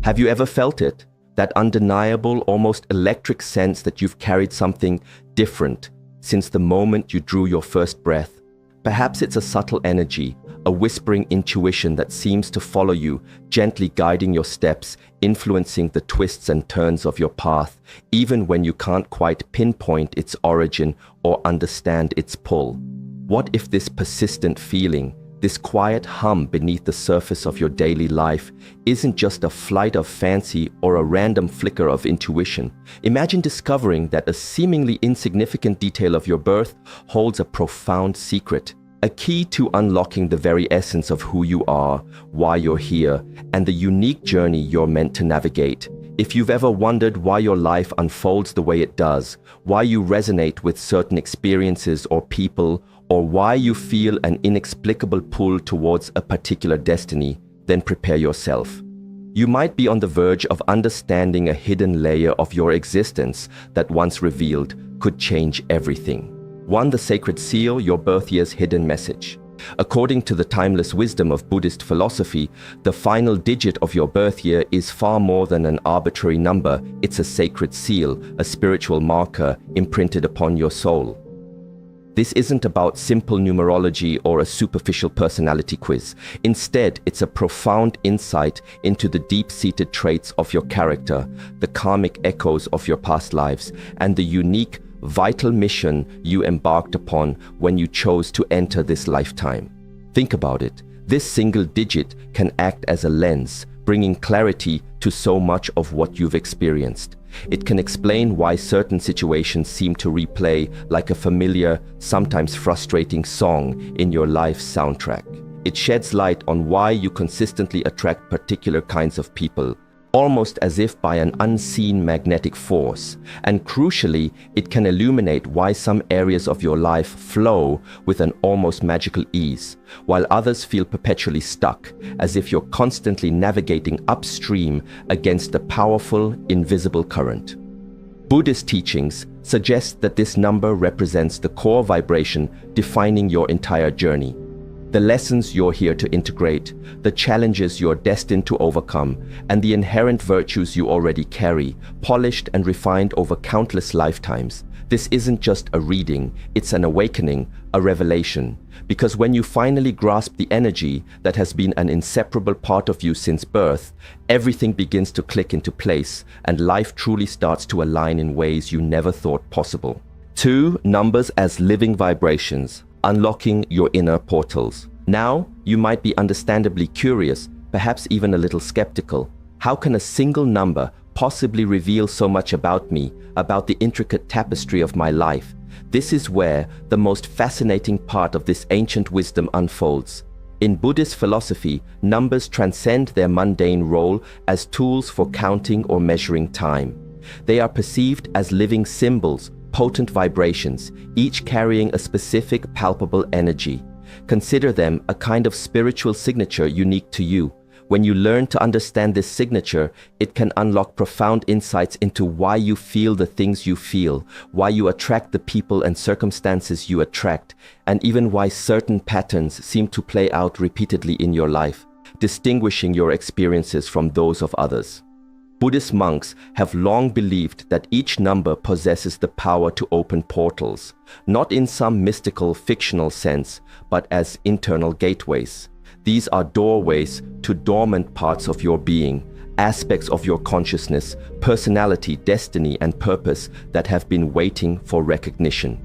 Have you ever felt it? That undeniable, almost electric sense that you've carried something different since the moment you drew your first breath. Perhaps it's a subtle energy, a whispering intuition that seems to follow you, gently guiding your steps, influencing the twists and turns of your path, even when you can't quite pinpoint its origin or understand its pull. What if this persistent feeling, this quiet hum beneath the surface of your daily life, isn't just a flight of fancy or a random flicker of intuition? Imagine discovering that a seemingly insignificant detail of your birth holds a profound secret, a key to unlocking the very essence of who you are, why you're here, and the unique journey you're meant to navigate. If you've ever wondered why your life unfolds the way it does, why you resonate with certain experiences or people, or why you feel an inexplicable pull towards a particular destiny, then prepare yourself. You might be on the verge of understanding a hidden layer of your existence that, once revealed, could change everything. 1. The sacred seal, your birth year's hidden message. According to the timeless wisdom of Buddhist philosophy, the final digit of your birth year is far more than an arbitrary number. It's a sacred seal, a spiritual marker imprinted upon your soul. This isn't about simple numerology or a superficial personality quiz. Instead, it's a profound insight into the deep-seated traits of your character, the karmic echoes of your past lives, and the unique, vital mission you embarked upon when you chose to enter this lifetime. Think about it. This single digit can act as a lens, bringing clarity to so much of what you've experienced. It can explain why certain situations seem to replay like a familiar, sometimes frustrating song in your life's soundtrack. It sheds light on why you consistently attract particular kinds of people, almost as if by an unseen magnetic force. And crucially, it can illuminate why some areas of your life flow with an almost magical ease, while others feel perpetually stuck, as if you're constantly navigating upstream against a powerful, invisible current. Buddhist teachings suggest that this number represents the core vibration defining your entire journey. The lessons you're here to integrate, the challenges you're destined to overcome, and the inherent virtues you already carry, polished and refined over countless lifetimes. This isn't just a reading, it's an awakening, a revelation. Because when you finally grasp the energy that has been an inseparable part of you since birth, everything begins to click into place, and life truly starts to align in ways you never thought possible. 2. Numbers as living vibrations. Unlocking your inner portals. Now, you might be understandably curious, perhaps even a little skeptical. How can a single number possibly reveal so much about me, about the intricate tapestry of my life? This is where the most fascinating part of this ancient wisdom unfolds. In Buddhist philosophy, numbers transcend their mundane role as tools for counting or measuring time. They are perceived as living symbols, potent vibrations, each carrying a specific palpable energy. Consider them a kind of spiritual signature unique to you. When you learn to understand this signature, it can unlock profound insights into why you feel the things you feel, why you attract the people and circumstances you attract, and even why certain patterns seem to play out repeatedly in your life, distinguishing your experiences from those of others. Buddhist monks have long believed that each number possesses the power to open portals, not in some mystical, fictional sense, but as internal gateways. These are doorways to dormant parts of your being, aspects of your consciousness, personality, destiny, and purpose that have been waiting for recognition.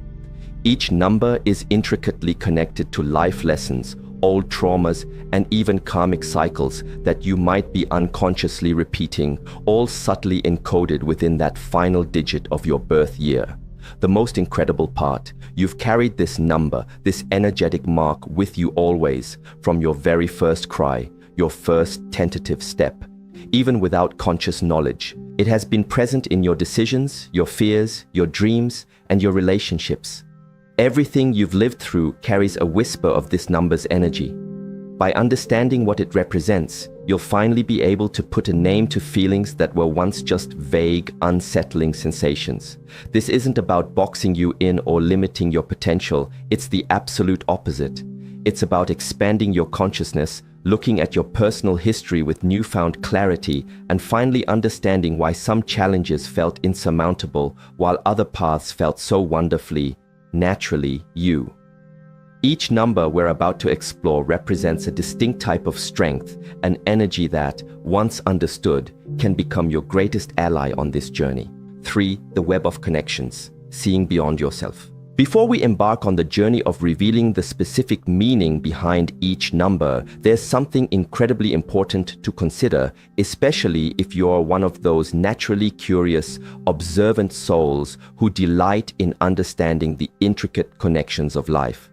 Each number is intricately connected to life lessons, old traumas, and even karmic cycles that you might be unconsciously repeating, all subtly encoded within that final digit of your birth year. The most incredible part, you've carried this number, this energetic mark with you always, from your very first cry, your first tentative step. Even without conscious knowledge, it has been present in your decisions, your fears, your dreams, and your relationships. Everything you've lived through carries a whisper of this number's energy. By understanding what it represents, you'll finally be able to put a name to feelings that were once just vague, unsettling sensations. This isn't about boxing you in or limiting your potential. It's the absolute opposite. It's about expanding your consciousness, looking at your personal history with newfound clarity and finally understanding why some challenges felt insurmountable while other paths felt so wonderfully, naturally you. Each number we're about to explore represents a distinct type of strength, an energy that, once understood, can become your greatest ally on this journey. 3. The web of connections, seeing beyond yourself. Before we embark on the journey of revealing the specific meaning behind each number, there's something incredibly important to consider, especially if you're one of those naturally curious, observant souls who delight in understanding the intricate connections of life.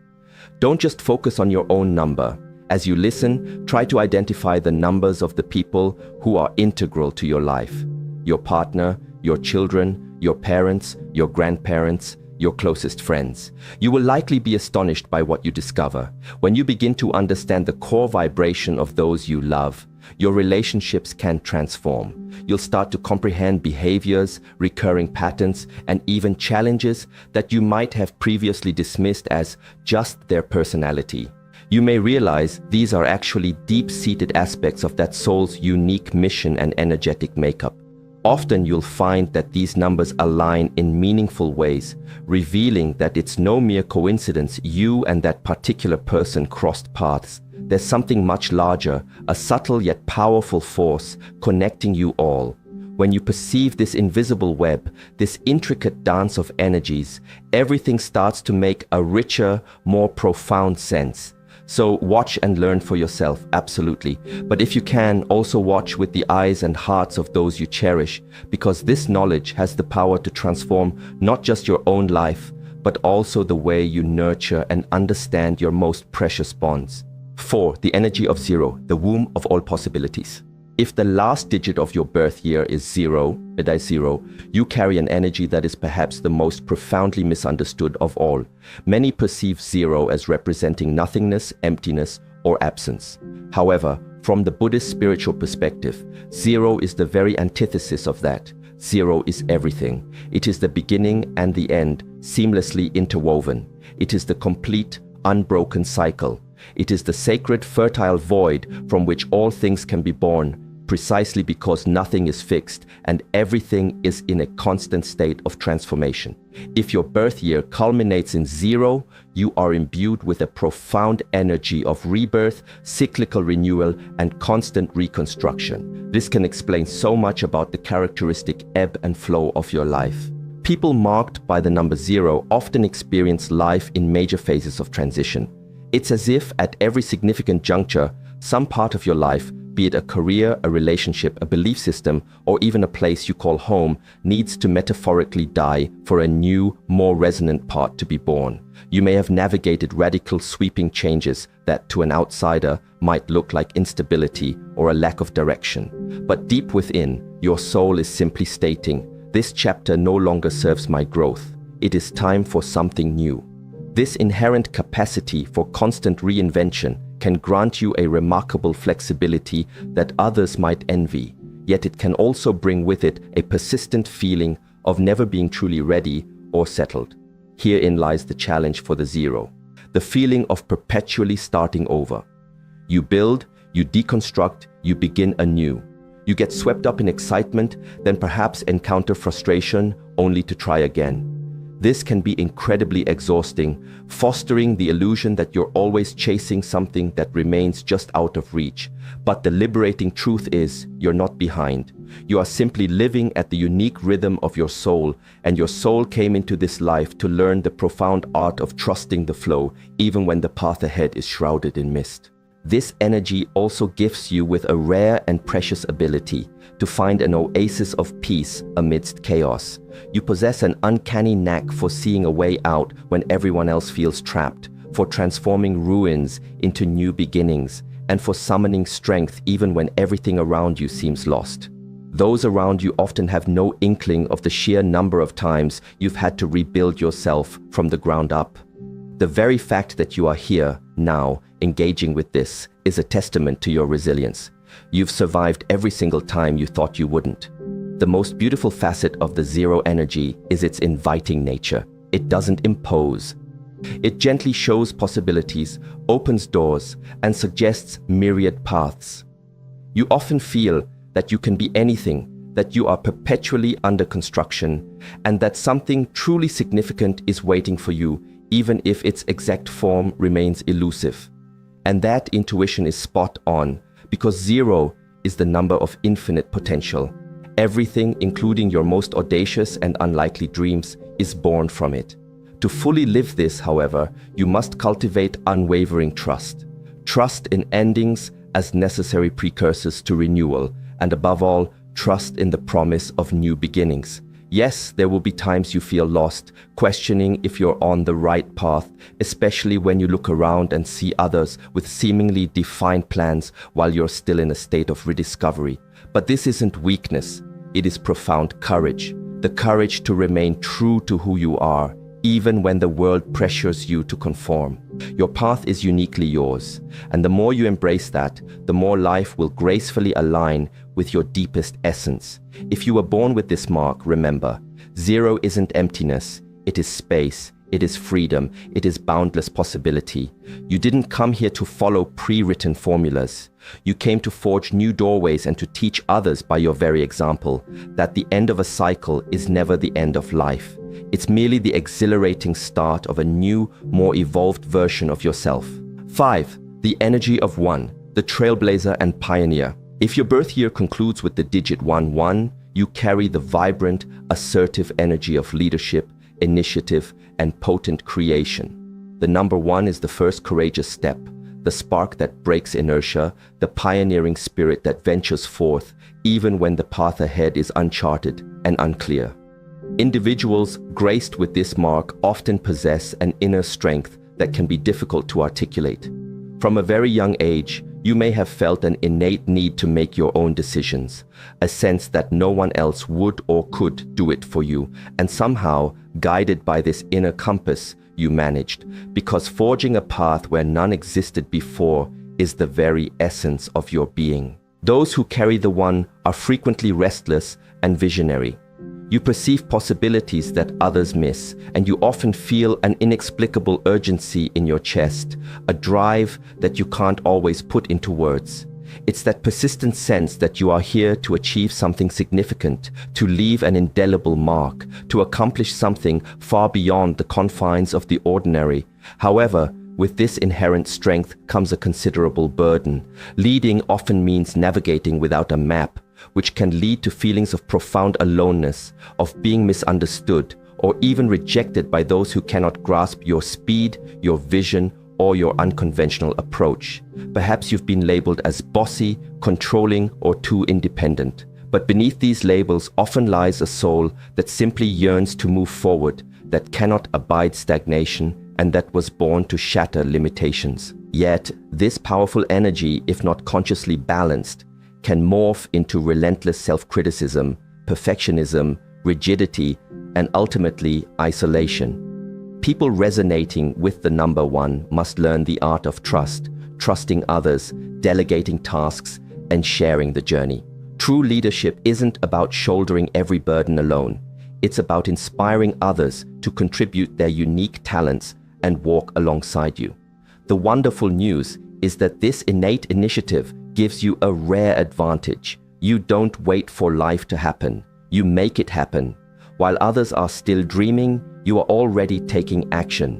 Don't just focus on your own number. As you listen, try to identify the numbers of the people who are integral to your life. Your partner, your children, your parents, your grandparents, your closest friends. You will likely be astonished by what you discover. When you begin to understand the core vibration of those you love, your relationships can transform. You'll start to comprehend behaviors, recurring patterns, and even challenges that you might have previously dismissed as just their personality. You may realize these are actually deep-seated aspects of that soul's unique mission and energetic makeup. Often you'll find that these numbers align in meaningful ways, revealing that it's no mere coincidence you and that particular person crossed paths. There's something much larger, a subtle yet powerful force connecting you all. When you perceive this invisible web, this intricate dance of energies, everything starts to make a richer, more profound sense. So watch and learn for yourself, absolutely. But if you can, also watch with the eyes and hearts of those you cherish, because this knowledge has the power to transform not just your own life, but also the way you nurture and understand your most precious bonds. 4. The energy of zero, the womb of all possibilities. If the last digit of your birth year is zero, you carry an energy that is perhaps the most profoundly misunderstood of all. Many perceive zero as representing nothingness, emptiness, or absence. However, from the Buddhist spiritual perspective, zero is the very antithesis of that. Zero is everything. It is the beginning and the end, seamlessly interwoven. It is the complete, unbroken cycle. It is the sacred, fertile void from which all things can be born, precisely because nothing is fixed and everything is in a constant state of transformation. If your birth year culminates in zero, you are imbued with a profound energy of rebirth, cyclical renewal, and constant reconstruction. This can explain so much about the characteristic ebb and flow of your life. People marked by the number zero often experience life in major phases of transition. It's as if at every significant juncture, some part of your life, be it a career, a relationship, a belief system, or even a place you call home, needs to metaphorically die for a new, more resonant part to be born. You may have navigated radical, sweeping changes that, to an outsider, might look like instability or a lack of direction. But deep within, your soul is simply stating, "This chapter no longer serves my growth. It is time for something new." This inherent capacity for constant reinvention can grant you a remarkable flexibility that others might envy, yet it can also bring with it a persistent feeling of never being truly ready or settled. Herein lies the challenge for the zero, the feeling of perpetually starting over. You build, you deconstruct, you begin anew. You get swept up in excitement, then perhaps encounter frustration only to try again. This can be incredibly exhausting, fostering the illusion that you're always chasing something that remains just out of reach. But the liberating truth is, you're not behind. You are simply living at the unique rhythm of your soul, and your soul came into this life to learn the profound art of trusting the flow, even when the path ahead is shrouded in mist. This energy also gifts you with a rare and precious ability to find an oasis of peace amidst chaos. You possess an uncanny knack for seeing a way out when everyone else feels trapped, for transforming ruins into new beginnings, and for summoning strength even when everything around you seems lost. Those around you often have no inkling of the sheer number of times you've had to rebuild yourself from the ground up. The very fact that you are here, now, engaging with this, is a testament to your resilience. You've survived every single time you thought you wouldn't. The most beautiful facet of the zero energy is its inviting nature. It doesn't impose. It gently shows possibilities, opens doors, and suggests myriad paths. You often feel that you can be anything, that you are perpetually under construction, and that something truly significant is waiting for you, even if its exact form remains elusive. And that intuition is spot on, because 0 is the number of infinite potential. Everything, including your most audacious and unlikely dreams, is born from it. To fully live this, however, you must cultivate unwavering trust. Trust in endings as necessary precursors to renewal, and above all, trust in the promise of new beginnings. Yes, there will be times you feel lost, questioning if you're on the right path, especially when you look around and see others with seemingly defined plans while you're still in a state of rediscovery. But this isn't weakness, it is profound courage. The courage to remain true to who you are, even when the world pressures you to conform. Your path is uniquely yours, and the more you embrace that, the more life will gracefully align with your deepest essence. If you were born with this mark, remember, 0 isn't emptiness, it is space, it is freedom, it is boundless possibility. You didn't come here to follow pre-written formulas. You came to forge new doorways and to teach others by your very example that the end of a cycle is never the end of life. It's merely the exhilarating start of a new, more evolved version of yourself. 5. The energy of 1, the trailblazer and pioneer. If your birth year concludes with the digit 11, you carry the vibrant, assertive energy of leadership, initiative, and potent creation. The number 1 is the first courageous step, the spark that breaks inertia, the pioneering spirit that ventures forth, even when the path ahead is uncharted and unclear. Individuals graced with this mark often possess an inner strength that can be difficult to articulate. From a very young age, you may have felt an innate need to make your own decisions, a sense that no one else would or could do it for you, and somehow, guided by this inner compass, you managed, because forging a path where none existed before is the very essence of your being. Those who carry the 1 are frequently restless and visionary. You perceive possibilities that others miss, and you often feel an inexplicable urgency in your chest, a drive that you can't always put into words. It's that persistent sense that you are here to achieve something significant, to leave an indelible mark, to accomplish something far beyond the confines of the ordinary. However, with this inherent strength comes a considerable burden. Leading often means navigating without a map, which can lead to feelings of profound aloneness, of being misunderstood, or even rejected by those who cannot grasp your speed, your vision, or your unconventional approach. Perhaps you've been labeled as bossy, controlling, or too independent. But beneath these labels often lies a soul that simply yearns to move forward, that cannot abide stagnation, and that was born to shatter limitations. Yet, this powerful energy, if not consciously balanced, can morph into relentless self-criticism, perfectionism, rigidity, and ultimately isolation. People resonating with the number 1 must learn the art of trust, trusting others, delegating tasks, and sharing the journey. True leadership isn't about shouldering every burden alone. It's about inspiring others to contribute their unique talents and walk alongside you. The wonderful news is that this innate initiative gives you a rare advantage. You don't wait for life to happen. You make it happen. While others are still dreaming, you are already taking action.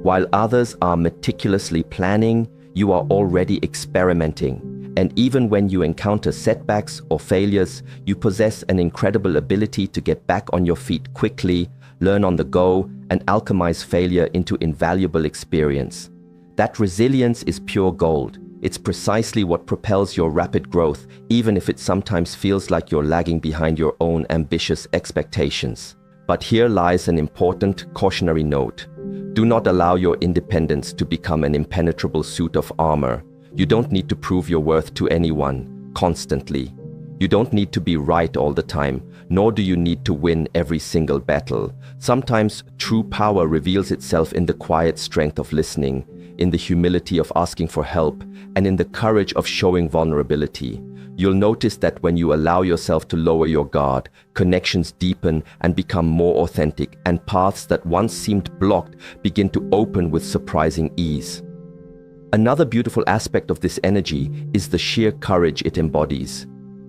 While others are meticulously planning, you are already experimenting. And even when you encounter setbacks or failures, you possess an incredible ability to get back on your feet quickly, learn on the go, and alchemize failure into invaluable experience. That resilience is pure gold. It's precisely what propels your rapid growth, even if it sometimes feels like you're lagging behind your own ambitious expectations. But here lies an important cautionary note. Do not allow your independence to become an impenetrable suit of armor. You don't need to prove your worth to anyone, constantly. You don't need to be right all the time, nor do you need to win every single battle. Sometimes true power reveals itself in the quiet strength of listening, in the humility of asking for help, and in the courage of showing vulnerability. You'll notice that when you allow yourself to lower your guard, connections deepen and become more authentic, and paths that once seemed blocked begin to open with surprising ease. Another beautiful aspect of this energy is the sheer courage it embodies.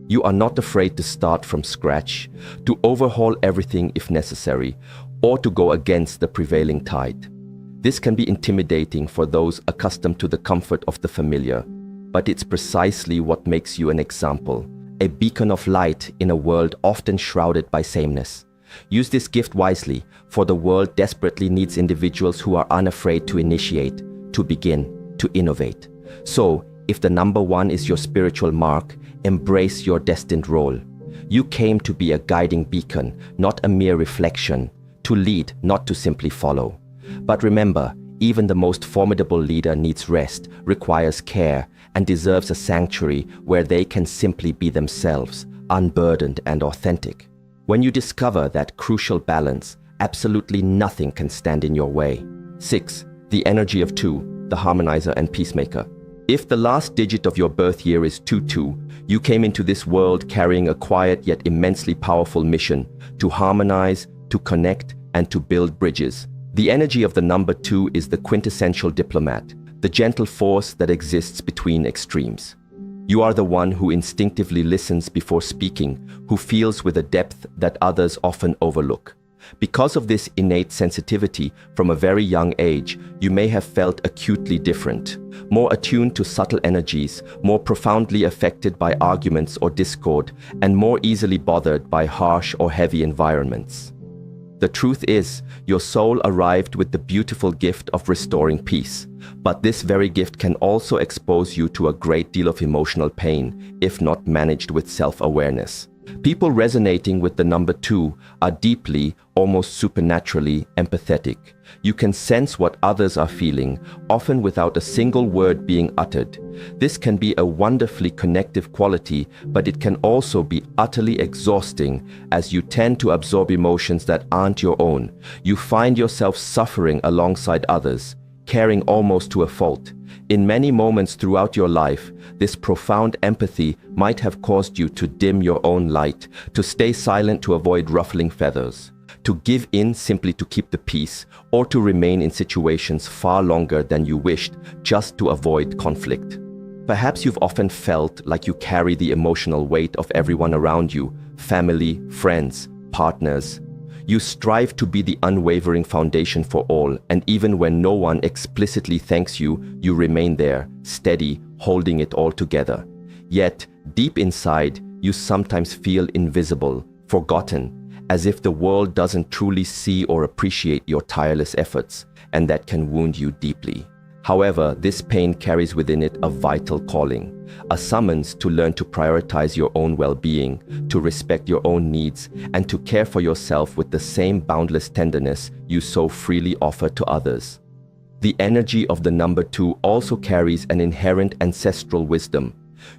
You are not afraid to start from scratch, to overhaul everything if necessary, or to go against the prevailing tide. This can be intimidating for those accustomed to the comfort of the familiar, but it's precisely what makes you an example, a beacon of light in a world often shrouded by sameness. Use this gift wisely, for the world desperately needs individuals who are unafraid to initiate, to begin, to innovate. So, if the number 1 is your spiritual mark, embrace your destined role. You came to be a guiding beacon, not a mere reflection, to lead, not to simply follow. But remember, even the most formidable leader needs rest, requires care, and deserves a sanctuary where they can simply be themselves, unburdened and authentic. When you discover that crucial balance, absolutely nothing can stand in your way. 6. The energy of 2. The harmonizer and peacemaker. If the last digit of your birth year is 22, you came into this world carrying a quiet yet immensely powerful mission to harmonize, to connect, and to build bridges. The energy of the number 2 is the quintessential diplomat, the gentle force that exists between extremes. You are the one who instinctively listens before speaking, who feels with a depth that others often overlook. Because of this innate sensitivity from a very young age, you may have felt acutely different, more attuned to subtle energies, more profoundly affected by arguments or discord, and more easily bothered by harsh or heavy environments. The truth is, your soul arrived with the beautiful gift of restoring peace, but this very gift can also expose you to a great deal of emotional pain, if not managed with self-awareness. People resonating with the number 2 are deeply, almost supernaturally empathetic. You can sense what others are feeling, often without a single word being uttered. This can be a wonderfully connective quality, but it can also be utterly exhausting as you tend to absorb emotions that aren't your own. You find yourself suffering alongside others, caring almost to a fault. In many moments throughout your life, this profound empathy might have caused you to dim your own light, to stay silent to avoid ruffling feathers, to give in simply to keep the peace, or to remain in situations far longer than you wished just to avoid conflict. Perhaps you've often felt like you carry the emotional weight of everyone around you, family, friends, partners. You strive to be the unwavering foundation for all, and even when no one explicitly thanks you, you remain there, steady, holding it all together. Yet, deep inside, you sometimes feel invisible, forgotten, as if the world doesn't truly see or appreciate your tireless efforts, and that can wound you deeply. However, this pain carries within it a vital calling, a summons to learn to prioritize your own well-being, to respect your own needs, and to care for yourself with the same boundless tenderness you so freely offer to others. The energy of the number 2 also carries an inherent ancestral wisdom.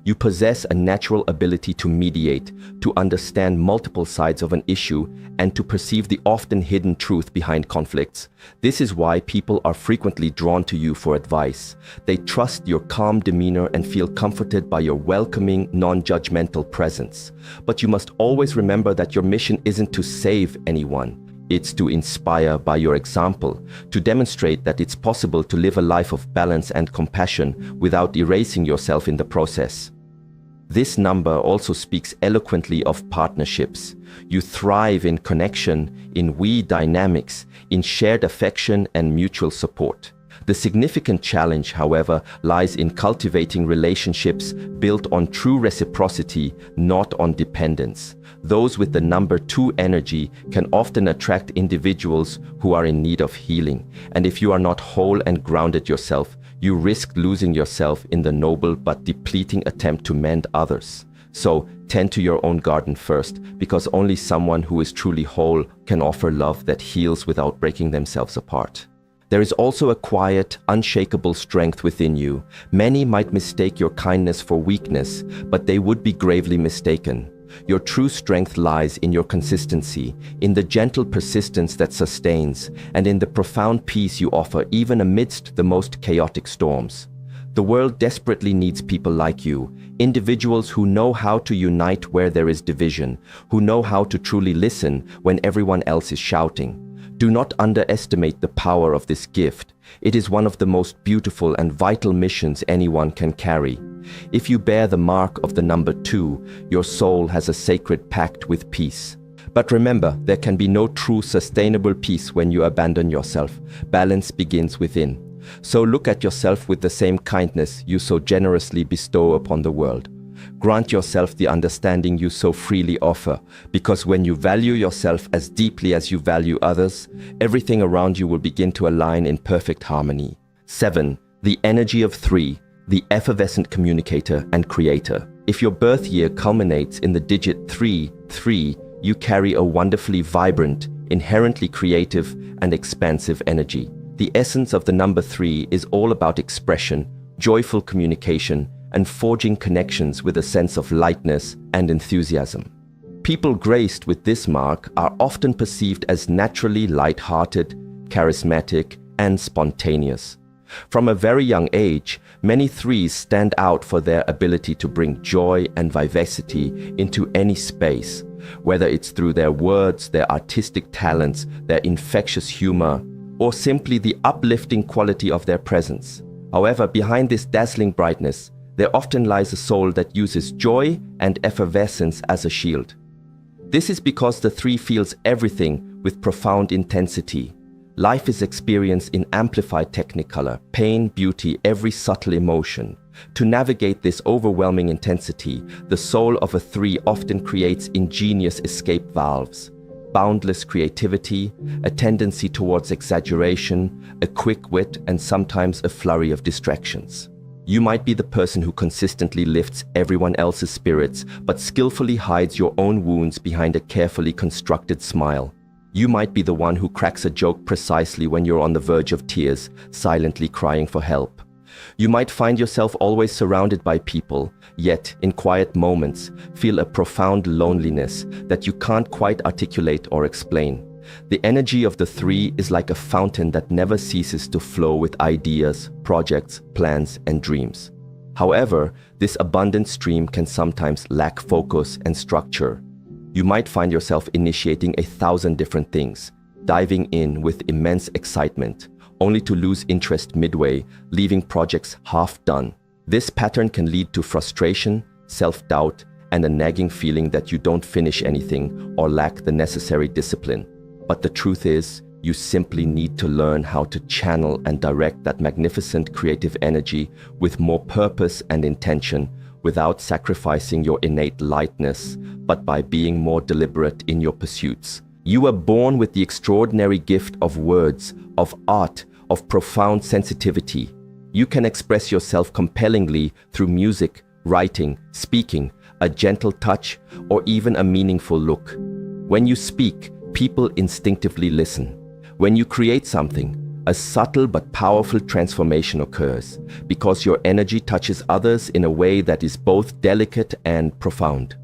You possess a natural ability to mediate, to understand multiple sides of an issue, and to perceive the often hidden truth behind conflicts. This is why people are frequently drawn to you for advice. They trust your calm demeanor and feel comforted by your welcoming, non-judgmental presence. But you must always remember that your mission isn't to save anyone. It's to inspire by your example, to demonstrate that it's possible to live a life of balance and compassion without erasing yourself in the process. This number also speaks eloquently of partnerships. You thrive in connection, in we dynamics, in shared affection and mutual support. The significant challenge, however, lies in cultivating relationships built on true reciprocity, not on dependence. Those with the number 2 energy can often attract individuals who are in need of healing. And if you are not whole and grounded yourself, you risk losing yourself in the noble but depleting attempt to mend others. So, tend to your own garden first, because only someone who is truly whole can offer love that heals without breaking themselves apart. There is also a quiet, unshakable strength within you. Many might mistake your kindness for weakness, but they would be gravely mistaken. Your true strength lies in your consistency, in the gentle persistence that sustains, and in the profound peace you offer even amidst the most chaotic storms. The world desperately needs people like you, individuals who know how to unite where there is division, who know how to truly listen when everyone else is shouting. Do not underestimate the power of this gift. It is one of the most beautiful and vital missions anyone can carry. If you bear the mark of the number 2, your soul has a sacred pact with peace. But remember, there can be no true sustainable peace when you abandon yourself. Balance begins within. So look at yourself with the same kindness you so generously bestow upon the world. Grant yourself the understanding you so freely offer, because when you value yourself as deeply as you value others, everything around you will begin to align in perfect harmony. 7. The energy of 3, the effervescent communicator and creator. If your birth year culminates in the digit 3, you carry a wonderfully vibrant, inherently creative and expansive energy. The essence of the number 3 is all about expression, joyful communication, and forging connections with a sense of lightness and enthusiasm. People graced with this mark are often perceived as naturally light-hearted, charismatic, and spontaneous. From a very young age, many 3s stand out for their ability to bring joy and vivacity into any space, whether it's through their words, their artistic talents, their infectious humor, or simply the uplifting quality of their presence. However, behind this dazzling brightness, there often lies a soul that uses joy and effervescence as a shield. This is because the 3 feels everything with profound intensity. Life is experienced in amplified technicolor, pain, beauty, every subtle emotion. To navigate this overwhelming intensity, the soul of a 3 often creates ingenious escape valves. Boundless creativity, a tendency towards exaggeration, a quick wit, and sometimes a flurry of distractions. You might be the person who consistently lifts everyone else's spirits, but skillfully hides your own wounds behind a carefully constructed smile. You might be the one who cracks a joke precisely when you're on the verge of tears, silently crying for help. You might find yourself always surrounded by people, yet in quiet moments feel a profound loneliness that you can't quite articulate or explain. The energy of the 3 is like a fountain that never ceases to flow with ideas, projects, plans, and dreams. However, this abundant stream can sometimes lack focus and structure. You might find yourself initiating 1,000 different things, diving in with immense excitement, only to lose interest midway, leaving projects half done. This pattern can lead to frustration, self-doubt, and a nagging feeling that you don't finish anything or lack the necessary discipline. But the truth is, you simply need to learn how to channel and direct that magnificent creative energy with more purpose and intention, without sacrificing your innate lightness, but by being more deliberate in your pursuits. You were born with the extraordinary gift of words, of art, of profound sensitivity. You can express yourself compellingly through music, writing, speaking, a gentle touch, or even a meaningful look. When you speak, people instinctively listen. When you create something, a subtle but powerful transformation occurs, because your energy touches others in a way that is both delicate and profound.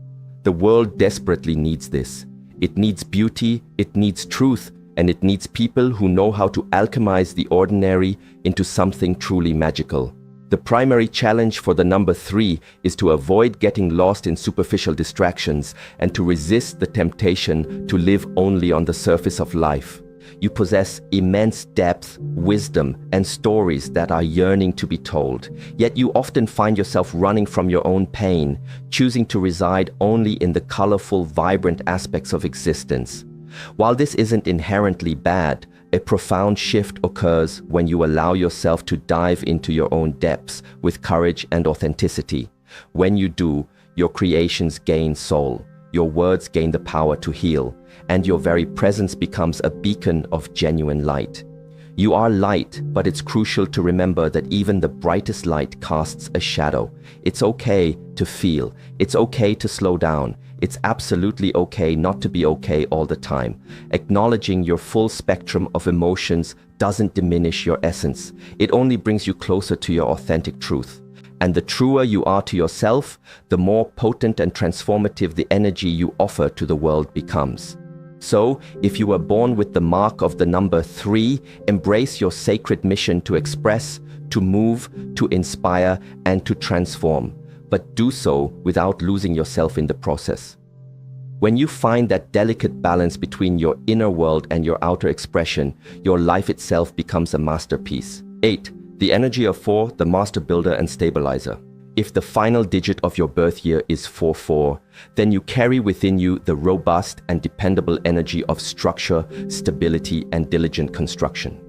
The world desperately needs this. It needs beauty, it needs truth, and it needs people who know how to alchemize the ordinary into something truly magical. The primary challenge for the number 3 is to avoid getting lost in superficial distractions and to resist the temptation to live only on the surface of life. You possess immense depth, wisdom, and stories that are yearning to be told, yet you often find yourself running from your own pain, choosing to reside only in the colorful, vibrant aspects of existence. While this isn't inherently bad, a profound shift occurs when you allow yourself to dive into your own depths with courage and authenticity. When you do, your creations gain soul, your words gain the power to heal, and your very presence becomes a beacon of genuine light. You are light, but it's crucial to remember that even the brightest light casts a shadow. It's okay to feel. It's okay to slow down. It's absolutely okay not to be okay all the time. Acknowledging your full spectrum of emotions doesn't diminish your essence. It only brings you closer to your authentic truth. And the truer you are to yourself, the more potent and transformative the energy you offer to the world becomes. So, if you were born with the mark of the number 3, embrace your sacred mission to express, to move, to inspire, and to transform, but do so without losing yourself in the process. When you find that delicate balance between your inner world and your outer expression, your life itself becomes a masterpiece. 8. The energy of 4, the master builder and stabilizer. If the final digit of your birth year is 4-4, then you carry within you the robust and dependable energy of structure, stability, and diligent construction.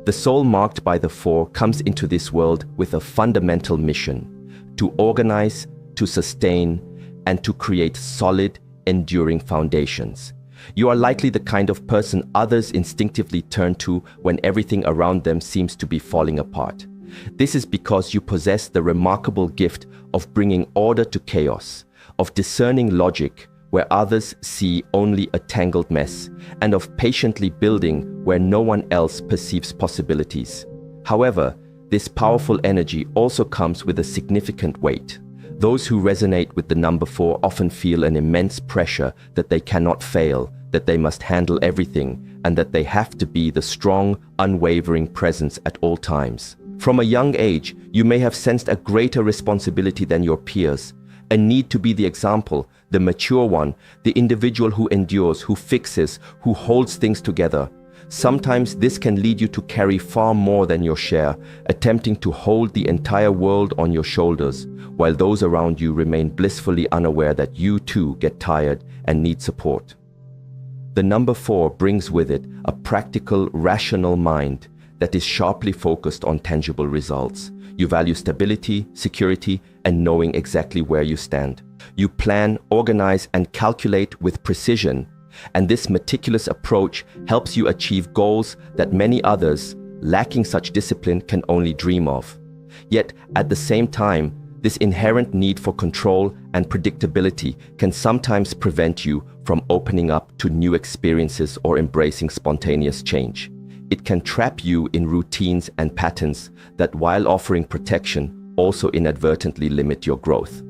The soul marked by the 4 comes into this world with a fundamental mission: to organize, to sustain, and to create solid, enduring foundations. You are likely the kind of person others instinctively turn to when everything around them seems to be falling apart. This is because you possess the remarkable gift of bringing order to chaos, of discerning logic where others see only a tangled mess, and of patiently building where no one else perceives possibilities. However, this powerful energy also comes with a significant weight. Those who resonate with the number 4 often feel an immense pressure that they cannot fail, that they must handle everything, and that they have to be the strong, unwavering presence at all times. From a young age, you may have sensed a greater responsibility than your peers, a need to be the example, the mature one, the individual who endures, who fixes, who holds things together. Sometimes this can lead you to carry far more than your share, attempting to hold the entire world on your shoulders, while those around you remain blissfully unaware that you too get tired and need support. The number 4 brings with it a practical, rational mind that is sharply focused on tangible results. You value stability, security, and knowing exactly where you stand. You plan, organize, and calculate with precision, and this meticulous approach helps you achieve goals that many others, lacking such discipline, can only dream of. Yet, at the same time, this inherent need for control and predictability can sometimes prevent you from opening up to new experiences or embracing spontaneous change. It can trap you in routines and patterns that, while offering protection, also inadvertently limit your growth.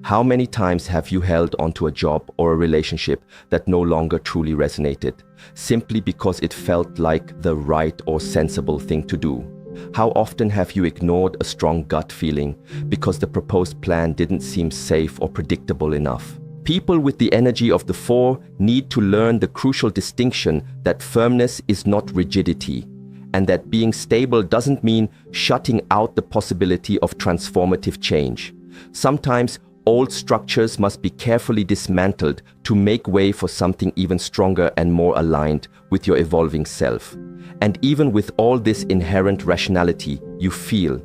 How many times have you held onto a job or a relationship that no longer truly resonated, simply because it felt like the right or sensible thing to do? How often have you ignored a strong gut feeling because the proposed plan didn't seem safe or predictable enough? People with the energy of the 4 need to learn the crucial distinction that firmness is not rigidity, and that being stable doesn't mean shutting out the possibility of transformative change. Sometimes old structures must be carefully dismantled to make way for something even stronger and more aligned with your evolving self. And even with all this inherent rationality, you feel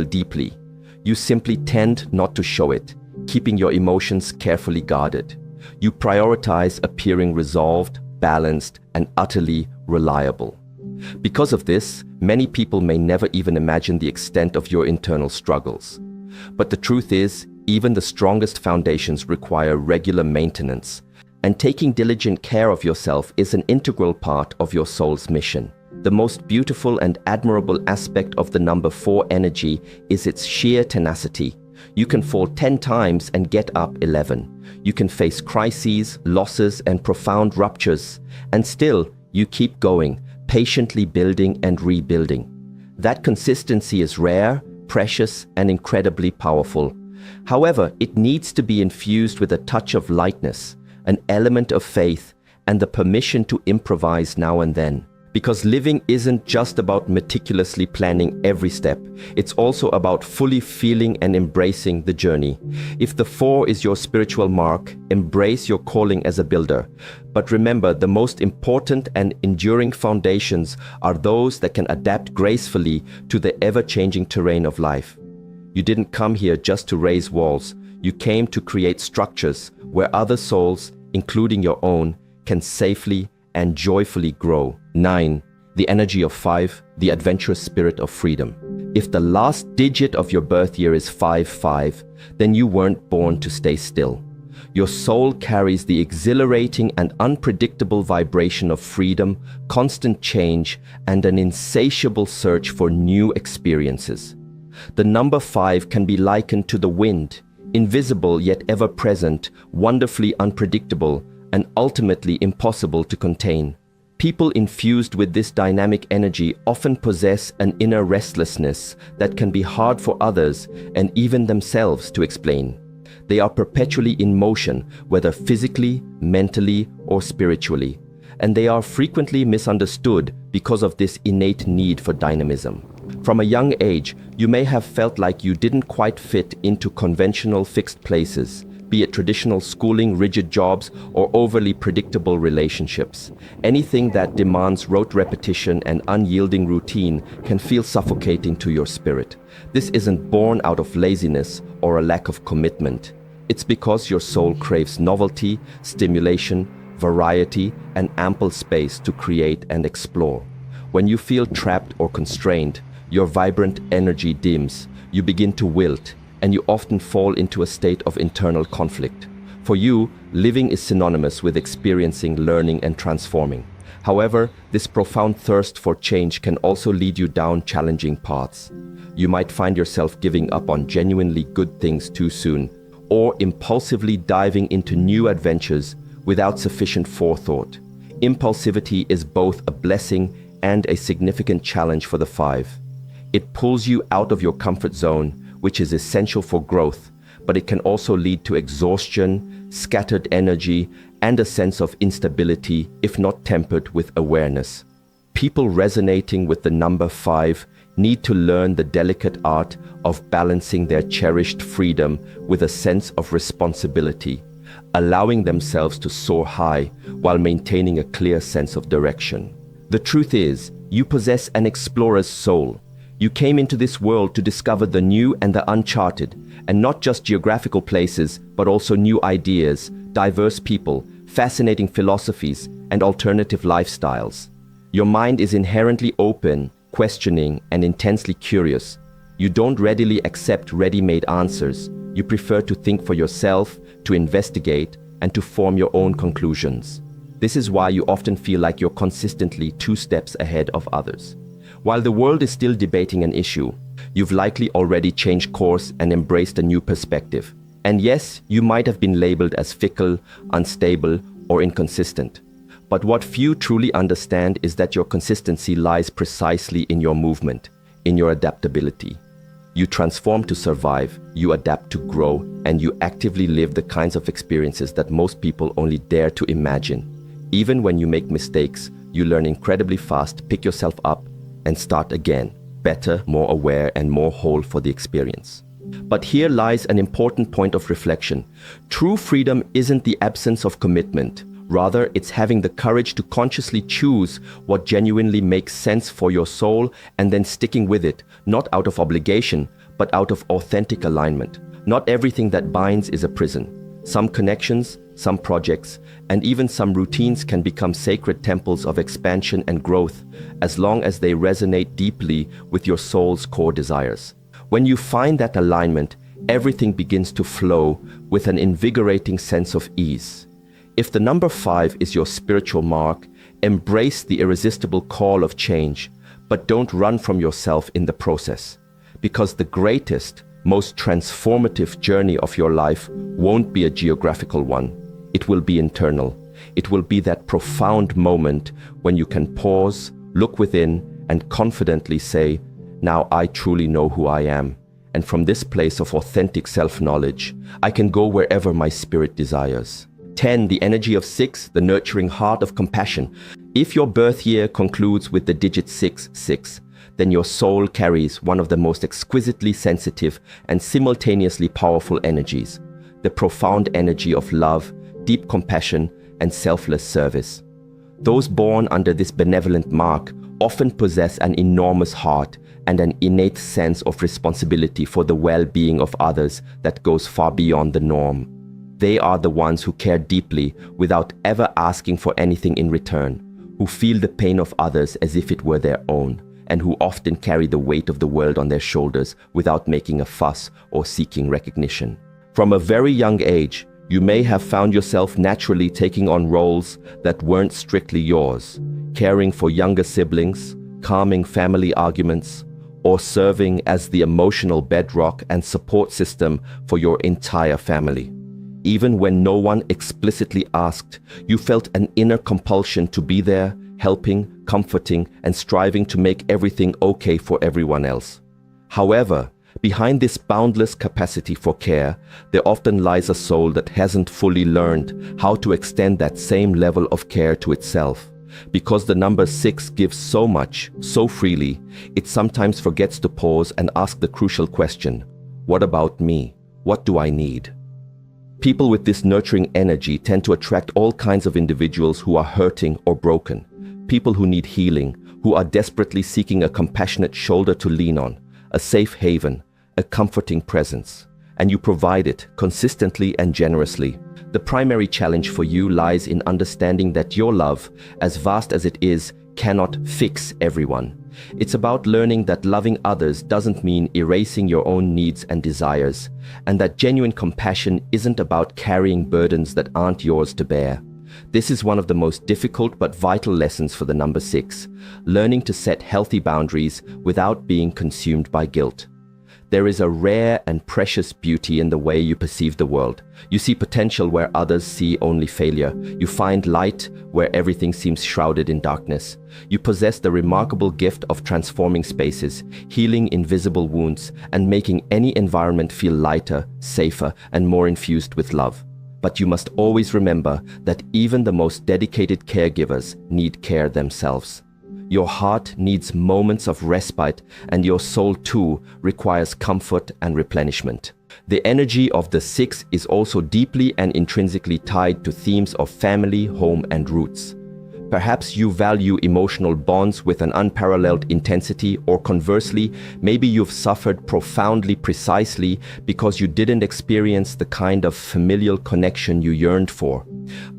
deeply. You simply tend not to show it, keeping your emotions carefully guarded. You prioritize appearing resolved, balanced, and utterly reliable. Because of this, many people may never even imagine the extent of your internal struggles. But the truth is, even the strongest foundations require regular maintenance, and taking diligent care of yourself is an integral part of your soul's mission. The most beautiful and admirable aspect of the number 4 energy is its sheer tenacity. You can fall 10 times and get up 11. You can face crises, losses, and profound ruptures, and still you keep going, patiently building and rebuilding. That consistency is rare, precious, and incredibly powerful. However, it needs to be infused with a touch of lightness, an element of faith, and the permission to improvise now and then. Because living isn't just about meticulously planning every step, it's also about fully feeling and embracing the journey. If the 4 is your spiritual mark, embrace your calling as a builder. But remember, the most important and enduring foundations are those that can adapt gracefully to the ever-changing terrain of life. You didn't come here just to raise walls. You came to create structures where other souls, including your own, can safely and joyfully grow. 9. The energy of 5, the adventurous spirit of freedom. If the last digit of your birth year is 5-5, then you weren't born to stay still. Your soul carries the exhilarating and unpredictable vibration of freedom, constant change, and an insatiable search for new experiences. The number 5 can be likened to the wind, invisible yet ever present, wonderfully unpredictable, and ultimately impossible to contain. People infused with this dynamic energy often possess an inner restlessness that can be hard for others and even themselves to explain. They are perpetually in motion, whether physically, mentally, or spiritually, and they are frequently misunderstood because of this innate need for dynamism. From a young age, you may have felt like you didn't quite fit into conventional fixed places, be it traditional schooling, rigid jobs, or overly predictable relationships. Anything that demands rote repetition and unyielding routine can feel suffocating to your spirit. This isn't born out of laziness or a lack of commitment. It's because your soul craves novelty, stimulation, variety, and ample space to create and explore. When you feel trapped or constrained, your vibrant energy dims, you begin to wilt, and you often fall into a state of internal conflict. For you, living is synonymous with experiencing, learning, and transforming. However, this profound thirst for change can also lead you down challenging paths. You might find yourself giving up on genuinely good things too soon, or impulsively diving into new adventures without sufficient forethought. Impulsivity is both a blessing and a significant challenge for the 5. It pulls you out of your comfort zone, which is essential for growth, but it can also lead to exhaustion, scattered energy, and a sense of instability if not tempered with awareness. People resonating with the number 5 need to learn the delicate art of balancing their cherished freedom with a sense of responsibility, allowing themselves to soar high while maintaining a clear sense of direction. The truth is, you possess an explorer's soul. You came into this world to discover the new and the uncharted, and not just geographical places, but also new ideas, diverse people, fascinating philosophies, and alternative lifestyles. Your mind is inherently open, questioning, and intensely curious. You don't readily accept ready-made answers. You prefer to think for yourself, to investigate, and to form your own conclusions. This is why you often feel like you're consistently 2 steps ahead of others. While the world is still debating an issue, you've likely already changed course and embraced a new perspective. And yes, you might have been labeled as fickle, unstable, or inconsistent. But what few truly understand is that your consistency lies precisely in your movement, in your adaptability. You transform to survive, you adapt to grow, and you actively live the kinds of experiences that most people only dare to imagine. Even when you make mistakes, you learn incredibly fast, pick yourself up, and start again, better, more aware, and more whole for the experience. But here lies an important point of reflection. True freedom isn't the absence of commitment. Rather, it's having the courage to consciously choose what genuinely makes sense for your soul and then sticking with it, not out of obligation, but out of authentic alignment. Not everything that binds is a prison. Some connections, some projects, and even some routines can become sacred temples of expansion and growth as long as they resonate deeply with your soul's core desires. When you find that alignment, everything begins to flow with an invigorating sense of ease. If the number 5 is your spiritual mark, embrace the irresistible call of change, but don't run from yourself in the process. Because the greatest, most transformative journey of your life won't be a geographical one. It will be internal. It will be that profound moment when you can pause, look within, and confidently say, "Now I truly know who I am. And from this place of authentic self-knowledge, I can go wherever my spirit desires." 10. The energy of 6, the nurturing heart of compassion. If your birth year concludes with the digit 6, then your soul carries one of the most exquisitely sensitive and simultaneously powerful energies, the profound energy of love, deep compassion, and selfless service. Those born under this benevolent mark often possess an enormous heart and an innate sense of responsibility for the well-being of others that goes far beyond the norm. They are the ones who care deeply without ever asking for anything in return, who feel the pain of others as if it were their own, and who often carry the weight of the world on their shoulders without making a fuss or seeking recognition. From a very young age, you may have found yourself naturally taking on roles that weren't strictly yours, caring for younger siblings, calming family arguments, or serving as the emotional bedrock and support system for your entire family. Even when no one explicitly asked, you felt an inner compulsion to be there, helping, comforting, and striving to make everything okay for everyone else. However, behind this boundless capacity for care, there often lies a soul that hasn't fully learned how to extend that same level of care to itself. Because the number 6 gives so much, so freely, it sometimes forgets to pause and ask the crucial question, what about me? What do I need? People with this nurturing energy tend to attract all kinds of individuals who are hurting or broken, people who need healing, who are desperately seeking a compassionate shoulder to lean on, a safe haven, a comforting presence, and you provide it consistently and generously. The primary challenge for you lies in understanding that your love, as vast as it is, cannot fix everyone. It's about learning that loving others doesn't mean erasing your own needs and desires, and that genuine compassion isn't about carrying burdens that aren't yours to bear. This is one of the most difficult but vital lessons for the number 6, learning to set healthy boundaries without being consumed by guilt. There is a rare and precious beauty in the way you perceive the world. You see potential where others see only failure. You find light where everything seems shrouded in darkness. You possess the remarkable gift of transforming spaces, healing invisible wounds, and making any environment feel lighter, safer, and more infused with love. But you must always remember that even the most dedicated caregivers need care themselves. Your heart needs moments of respite, and your soul too requires comfort and replenishment. The energy of the 6 is also deeply and intrinsically tied to themes of family, home, and roots. Perhaps you value emotional bonds with an unparalleled intensity, or conversely, maybe you've suffered profoundly precisely because you didn't experience the kind of familial connection you yearned for.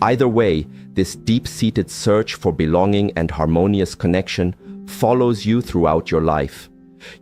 Either way, this deep-seated search for belonging and harmonious connection follows you throughout your life.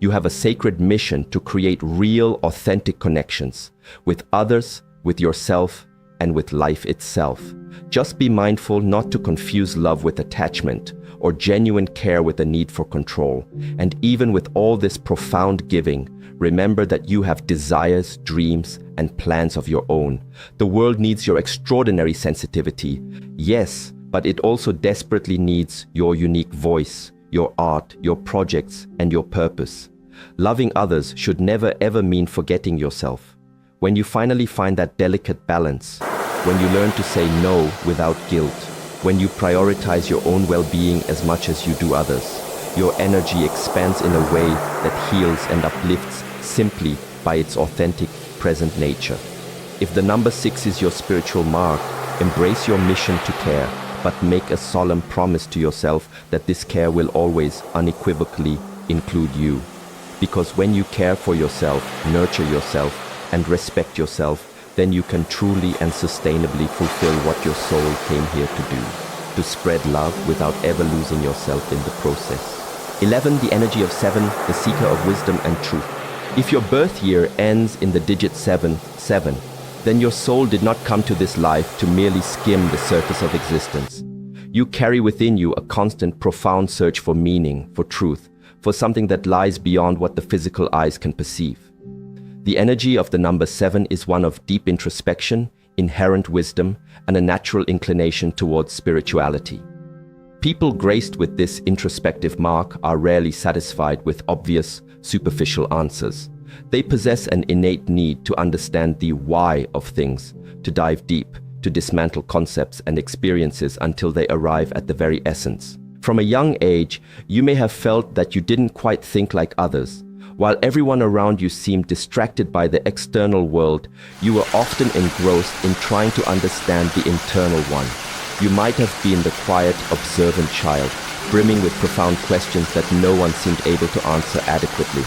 You have a sacred mission to create real, authentic connections with others, with yourself, and with life itself. Just be mindful not to confuse love with attachment or genuine care with a need for control. And even with all this profound giving, remember that you have desires, dreams, and plans of your own. The world needs your extraordinary sensitivity, yes, but it also desperately needs your unique voice, your art, your projects, and your purpose. Loving others should never ever mean forgetting yourself. When you finally find that delicate balance, when you learn to say no without guilt, when you prioritize your own well-being as much as you do others, your energy expands in a way that heals and uplifts simply by its authentic, present nature. If the number 6 is your spiritual mark, embrace your mission to care, but make a solemn promise to yourself that this care will always unequivocally include you. Because when you care for yourself, nurture yourself, and respect yourself, then you can truly and sustainably fulfill what your soul came here to do, to spread love without ever losing yourself in the process. 11. The energy of 7, the seeker of wisdom and truth. If your birth year ends in the digit 7, then your soul did not come to this life to merely skim the surface of existence. You carry within you a constant, profound search for meaning, for truth, for something that lies beyond what the physical eyes can perceive. The energy of the number 7 is one of deep introspection, inherent wisdom, and a natural inclination towards spirituality. People graced with this introspective mark are rarely satisfied with obvious, superficial answers. They possess an innate need to understand the why of things, to dive deep, to dismantle concepts and experiences until they arrive at the very essence. From a young age, you may have felt that you didn't quite think like others. While everyone around you seemed distracted by the external world, you were often engrossed in trying to understand the internal one. You might have been the quiet, observant child, brimming with profound questions that no one seemed able to answer adequately.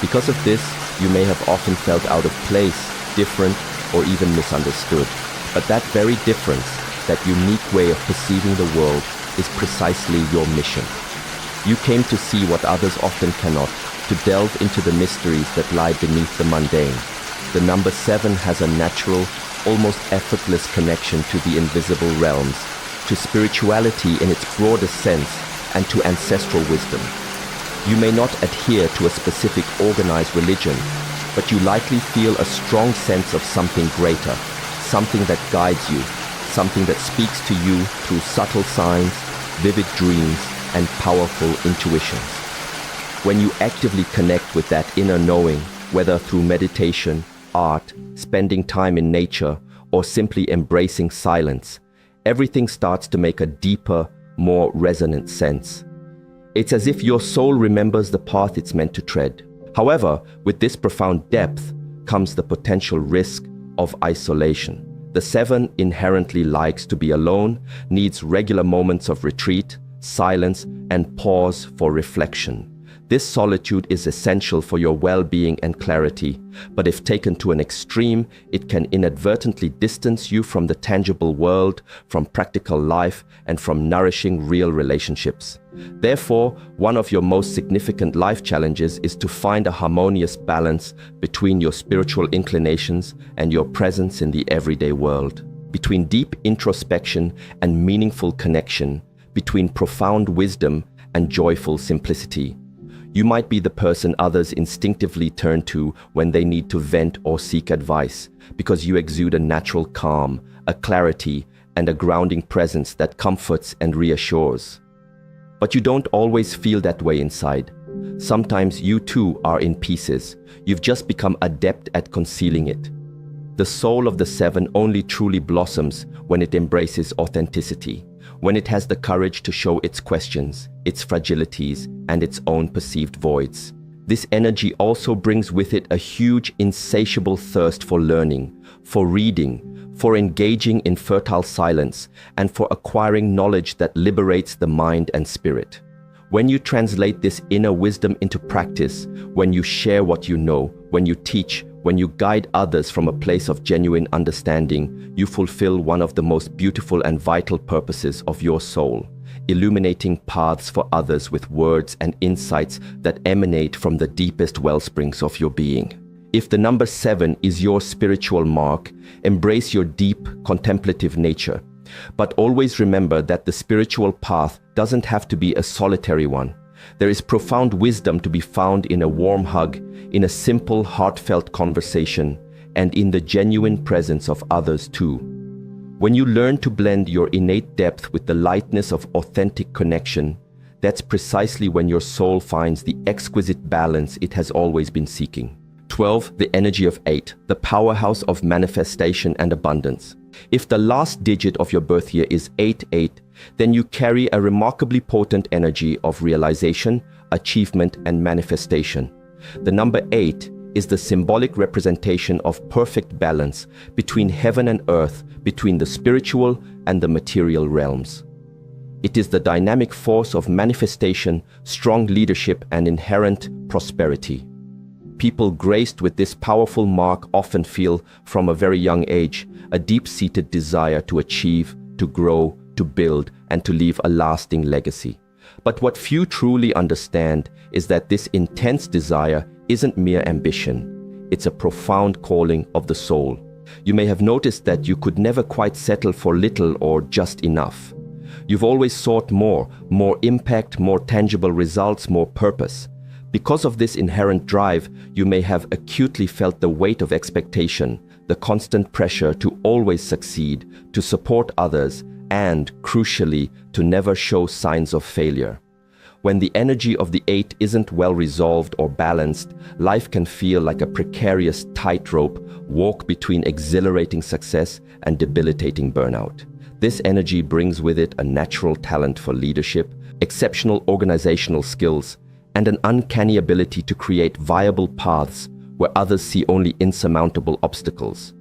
Because of this, you may have often felt out of place, different, or even misunderstood. But that very difference, that unique way of perceiving the world, is precisely your mission. You came to see what others often cannot, to delve into the mysteries that lie beneath the mundane. The number 7 has a natural, almost effortless connection to the invisible realms, to spirituality in its broadest sense, and to ancestral wisdom. You may not adhere to a specific organized religion, but you likely feel a strong sense of something greater, something that guides you, something that speaks to you through subtle signs, vivid dreams, and powerful intuitions. When you actively connect with that inner knowing, whether through meditation, art, spending time in nature, or simply embracing silence, everything starts to make a deeper, more resonant sense. It's as if your soul remembers the path it's meant to tread. However, with this profound depth comes the potential risk of isolation. The 7 inherently likes to be alone, needs regular moments of retreat, silence, and pause for reflection. This solitude is essential for your well-being and clarity, but if taken to an extreme, it can inadvertently distance you from the tangible world, from practical life, and from nourishing real relationships. Therefore, one of your most significant life challenges is to find a harmonious balance between your spiritual inclinations and your presence in the everyday world, between deep introspection and meaningful connection, between profound wisdom and joyful simplicity. You might be the person others instinctively turn to when they need to vent or seek advice, because you exude a natural calm, a clarity, and a grounding presence that comforts and reassures. But you don't always feel that way inside. Sometimes you too are in pieces. You've just become adept at concealing it. The soul of the 7 only truly blossoms when it embraces authenticity, when it has the courage to show its questions, its fragilities, and its own perceived voids. This energy also brings with it a huge, insatiable thirst for learning, for reading, for engaging in fertile silence, and for acquiring knowledge that liberates the mind and spirit. When you translate this inner wisdom into practice, when you share what you know, when you teach, when you guide others from a place of genuine understanding, you fulfill one of the most beautiful and vital purposes of your soul, illuminating paths for others with words and insights that emanate from the deepest wellsprings of your being. If the number 7 is your spiritual mark, embrace your deep, contemplative nature. But always remember that the spiritual path doesn't have to be a solitary one. There is profound wisdom to be found in a warm hug, in a simple, heartfelt conversation, and in the genuine presence of others too. When you learn to blend your innate depth with the lightness of authentic connection, that's precisely when your soul finds the exquisite balance it has always been seeking. 12. The energy of 8, the powerhouse of manifestation and abundance. If the last digit of your birth year is 88, then you carry a remarkably potent energy of realization, achievement, and manifestation. The number 8 is the symbolic representation of perfect balance between heaven and earth, between the spiritual and the material realms. It is the dynamic force of manifestation, strong leadership, and inherent prosperity. People graced with this powerful mark often feel, from a very young age, a deep-seated desire to achieve, to grow, to build, and to leave a lasting legacy. But what few truly understand is that this intense desire isn't mere ambition. It's a profound calling of the soul. You may have noticed that you could never quite settle for little or just enough. You've always sought more impact, more tangible results, more purpose. Because of this inherent drive, you may have acutely felt the weight of expectation, the constant pressure to always succeed, to support others, and, crucially, to never show signs of failure. When the energy of the 8 isn't well resolved or balanced, life can feel like a precarious tightrope walk between exhilarating success and debilitating burnout. This energy brings with it a natural talent for leadership, exceptional organizational skills, and an uncanny ability to create viable paths where others see only insurmountable obstacles.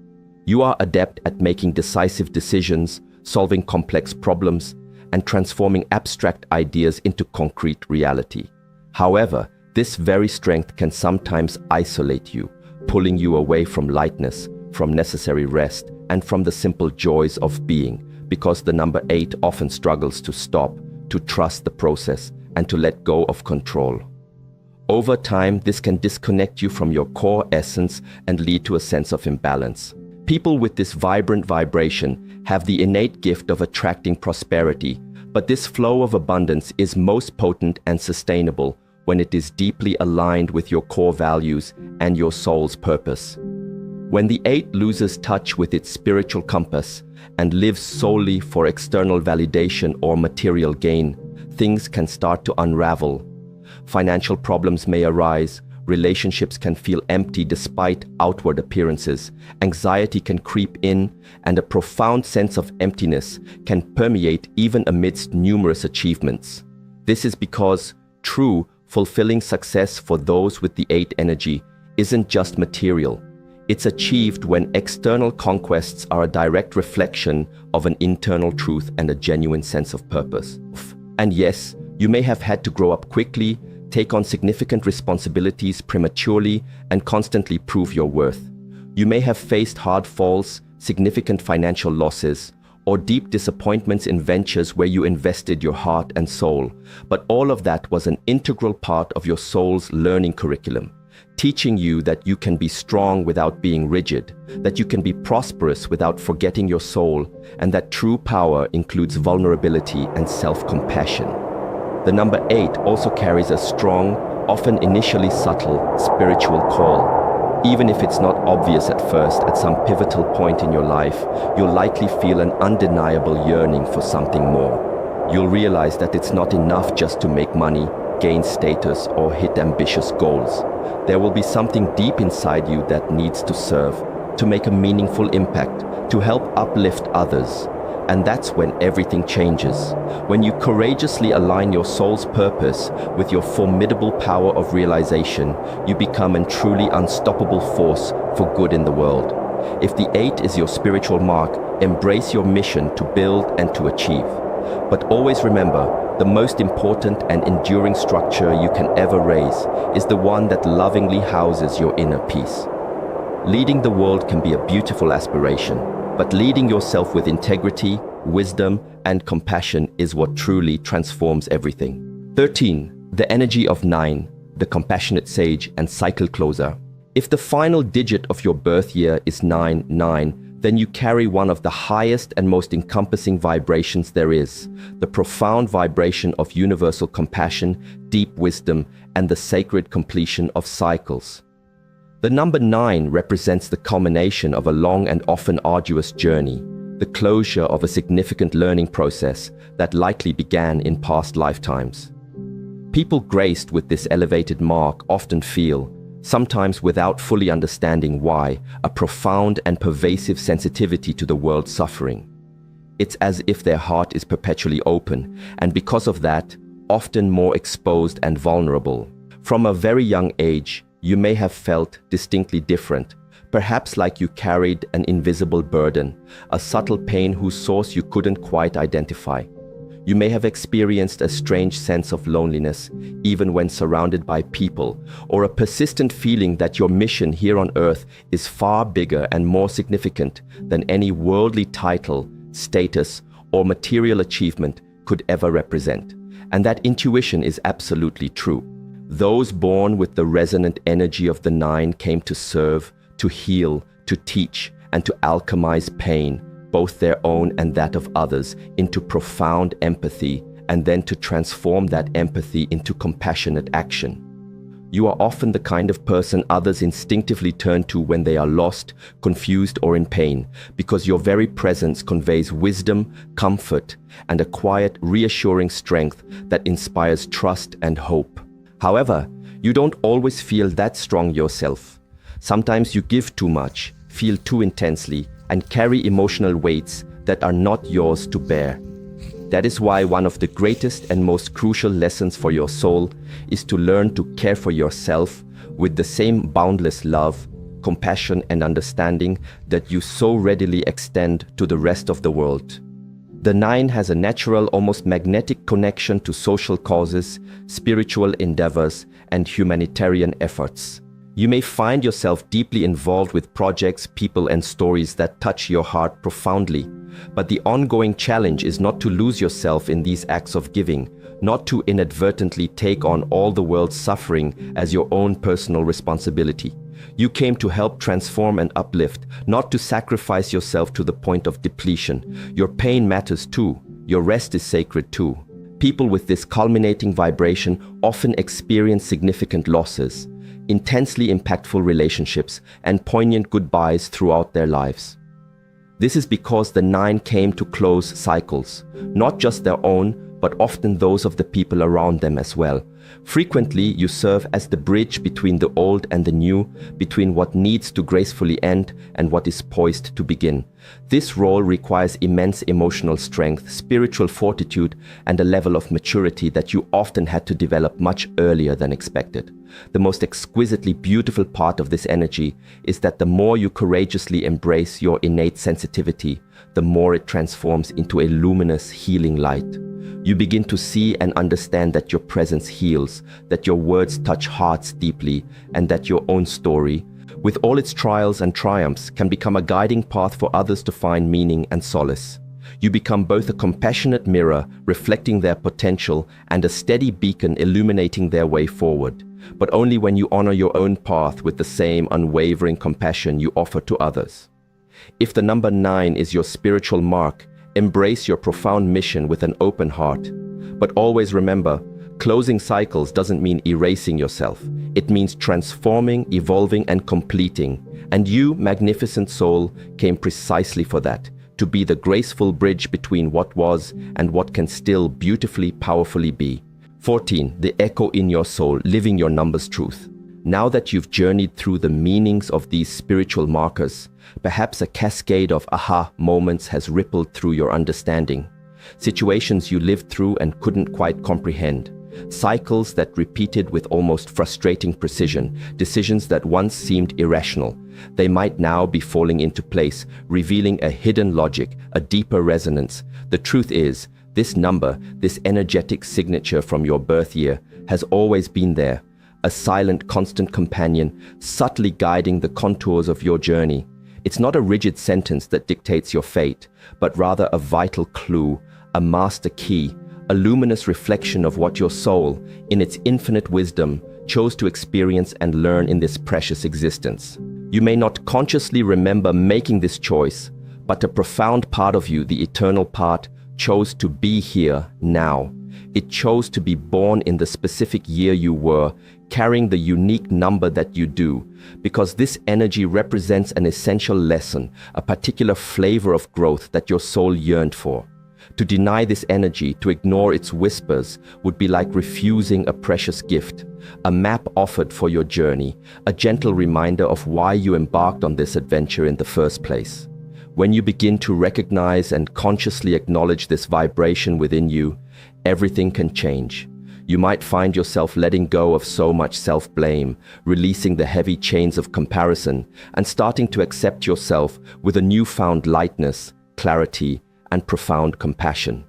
You are adept at making decisive decisions, solving complex problems, and transforming abstract ideas into concrete reality. However, this very strength can sometimes isolate you, pulling you away from lightness, from necessary rest, and from the simple joys of being, because the number 8 often struggles to stop, to trust the process, and to let go of control. Over time, this can disconnect you from your core essence and lead to a sense of imbalance. People with this vibrant vibration have the innate gift of attracting prosperity, but this flow of abundance is most potent and sustainable when it is deeply aligned with your core values and your soul's purpose. When the 8 loses touch with its spiritual compass and lives solely for external validation or material gain, things can start to unravel. Financial problems may arise, relationships can feel empty despite outward appearances, anxiety can creep in, and a profound sense of emptiness can permeate even amidst numerous achievements. This is because true, fulfilling success for those with the 8 energy isn't just material. It's achieved when external conquests are a direct reflection of an internal truth and a genuine sense of purpose. And yes, you may have had to grow up quickly, take on significant responsibilities prematurely, and constantly prove your worth. You may have faced hard falls, significant financial losses, or deep disappointments in ventures where you invested your heart and soul, but all of that was an integral part of your soul's learning curriculum, teaching you that you can be strong without being rigid, that you can be prosperous without forgetting your soul, and that true power includes vulnerability and self-compassion. The number 8 also carries a strong, often initially subtle, spiritual call. Even if it's not obvious at first, at some pivotal point in your life, you'll likely feel an undeniable yearning for something more. You'll realize that it's not enough just to make money, gain status, or hit ambitious goals. There will be something deep inside you that needs to serve, to make a meaningful impact, to help uplift others. And that's when everything changes. When you courageously align your soul's purpose with your formidable power of realization, you become a truly unstoppable force for good in the world. If the 8 is your spiritual mark, embrace your mission to build and to achieve. But always remember, the most important and enduring structure you can ever raise is the one that lovingly houses your inner peace. Leading the world can be a beautiful aspiration, but leading yourself with integrity, wisdom, and compassion is what truly transforms everything. 13. The energy of 9, the compassionate sage and cycle closer. If the final digit of your birth year is 99, then you carry one of the highest and most encompassing vibrations there is, the profound vibration of universal compassion, deep wisdom, and the sacred completion of cycles. The number 9 represents the culmination of a long and often arduous journey, the closure of a significant learning process that likely began in past lifetimes. People graced with this elevated mark often feel, sometimes without fully understanding why, a profound and pervasive sensitivity to the world's suffering. It's as if their heart is perpetually open, and because of that, often more exposed and vulnerable. From a very young age, you may have felt distinctly different, perhaps like you carried an invisible burden, a subtle pain whose source you couldn't quite identify. You may have experienced a strange sense of loneliness, even when surrounded by people, or a persistent feeling that your mission here on earth is far bigger and more significant than any worldly title, status, or material achievement could ever represent. And that intuition is absolutely true. Those born with the resonant energy of the 9 came to serve, to heal, to teach, and to alchemize pain, both their own and that of others, into profound empathy, and then to transform that empathy into compassionate action. You are often the kind of person others instinctively turn to when they are lost, confused, or in pain, because your very presence conveys wisdom, comfort, and a quiet, reassuring strength that inspires trust and hope. However, you don't always feel that strong yourself. Sometimes you give too much, feel too intensely, and carry emotional weights that are not yours to bear. That is why one of the greatest and most crucial lessons for your soul is to learn to care for yourself with the same boundless love, compassion, and understanding that you so readily extend to the rest of the world. The 9 has a natural, almost magnetic connection to social causes, spiritual endeavors, and humanitarian efforts. You may find yourself deeply involved with projects, people, and stories that touch your heart profoundly. But the ongoing challenge is not to lose yourself in these acts of giving, not to inadvertently take on all the world's suffering as your own personal responsibility. You came to help transform and uplift, not to sacrifice yourself to the point of depletion. Your pain matters too. Your rest is sacred too. People with this culminating vibration often experience significant losses. intensely impactful relationships, and poignant goodbyes throughout their lives. This is because the 9 came to close cycles, not just their own, but often those of the people around them as well. Frequently, you serve as the bridge between the old and the new, between what needs to gracefully end and what is poised to begin. This role requires immense emotional strength, spiritual fortitude, and a level of maturity that you often had to develop much earlier than expected. The most exquisitely beautiful part of this energy is that the more you courageously embrace your innate sensitivity, the more it transforms into a luminous, healing light. You begin to see and understand that your presence heals, that your words touch hearts deeply, and that your own story, with all its trials and triumphs, can become a guiding path for others to find meaning and solace. You become both a compassionate mirror reflecting their potential and a steady beacon illuminating their way forward, but only when you honor your own path with the same unwavering compassion you offer to others. If the number 9 is your spiritual mark, embrace your profound mission with an open heart. But always remember, closing cycles doesn't mean erasing yourself. It means transforming, evolving, and completing. And you, magnificent soul, came precisely for that, to be the graceful bridge between what was and what can still beautifully, powerfully be. 14. The echo in your soul, living your numbers truth. Now that you've journeyed through the meanings of these spiritual markers, perhaps a cascade of aha moments has rippled through your understanding. Situations you lived through and couldn't quite comprehend. Cycles that repeated with almost frustrating precision. Decisions that once seemed irrational. They might now be falling into place, revealing a hidden logic, a deeper resonance. The truth is, this number, this energetic signature from your birth year, has always been there. A silent, constant companion, subtly guiding the contours of your journey. It's not a rigid sentence that dictates your fate, but rather a vital clue, a master key, a luminous reflection of what your soul, in its infinite wisdom, chose to experience and learn in this precious existence. You may not consciously remember making this choice, but a profound part of you, the eternal part, chose to be here now. It chose to be born in the specific year you were, carrying the unique number that you do, because this energy represents an essential lesson, a particular flavor of growth that your soul yearned for. To deny this energy, to ignore its whispers, would be like refusing a precious gift, a map offered for your journey, a gentle reminder of why you embarked on this adventure in the first place. When you begin to recognize and consciously acknowledge this vibration within you, everything can change. You might find yourself letting go of so much self-blame, releasing the heavy chains of comparison, and starting to accept yourself with a newfound lightness, clarity, and profound compassion.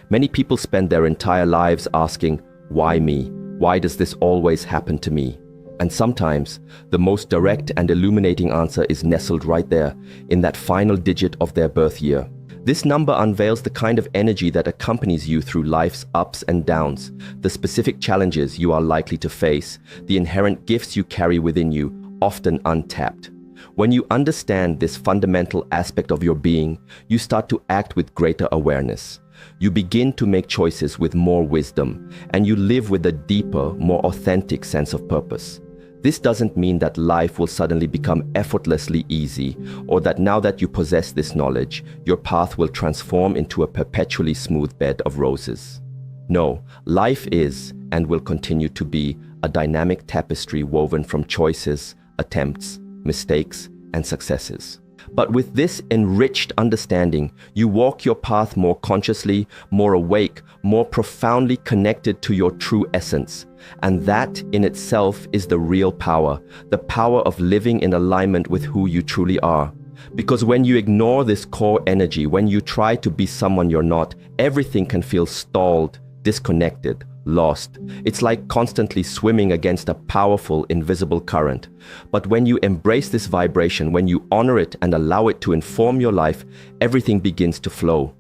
Many people spend their entire lives asking, why me? Why does this always happen to me? And sometimes, the most direct and illuminating answer is nestled right there, in that final digit of their birth year. This number unveils the kind of energy that accompanies you through life's ups and downs, the specific challenges you are likely to face, the inherent gifts you carry within you, often untapped. When you understand this fundamental aspect of your being, you start to act with greater awareness. You begin to make choices with more wisdom, and you live with a deeper, more authentic sense of purpose. This doesn't mean that life will suddenly become effortlessly easy, or that now that you possess this knowledge, your path will transform into a perpetually smooth bed of roses. No, life is, and will continue to be, a dynamic tapestry woven from choices, attempts, mistakes, and successes. But with this enriched understanding, you walk your path more consciously, more awake, more profoundly connected to your true essence. And that in itself is the real power, the power of living in alignment with who you truly are. Because when you ignore this core energy, when you try to be someone you're not, everything can feel stalled, disconnected, lost. It's like constantly swimming against a powerful, invisible current. But when you embrace this vibration, when you honor it and allow it to inform your life, everything begins to flow.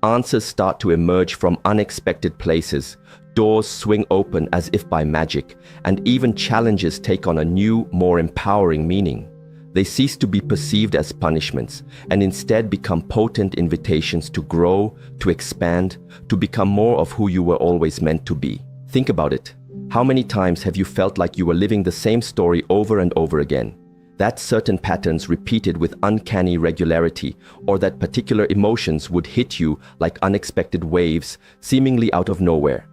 Answers start to emerge from unexpected places. Doors swing open as if by magic, and even challenges take on a new, more empowering meaning. They cease to be perceived as punishments and instead become potent invitations to grow, to expand, to become more of who you were always meant to be. Think about it. How many times have you felt like you were living the same story over and over again? That certain patterns repeated with uncanny regularity, or that particular emotions would hit you like unexpected waves, seemingly out of nowhere.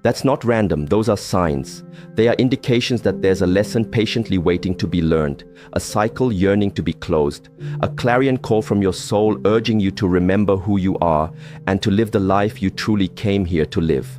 That's not random, those are signs. They are indications that there's a lesson patiently waiting to be learned, a cycle yearning to be closed, a clarion call from your soul urging you to remember who you are and to live the life you truly came here to live.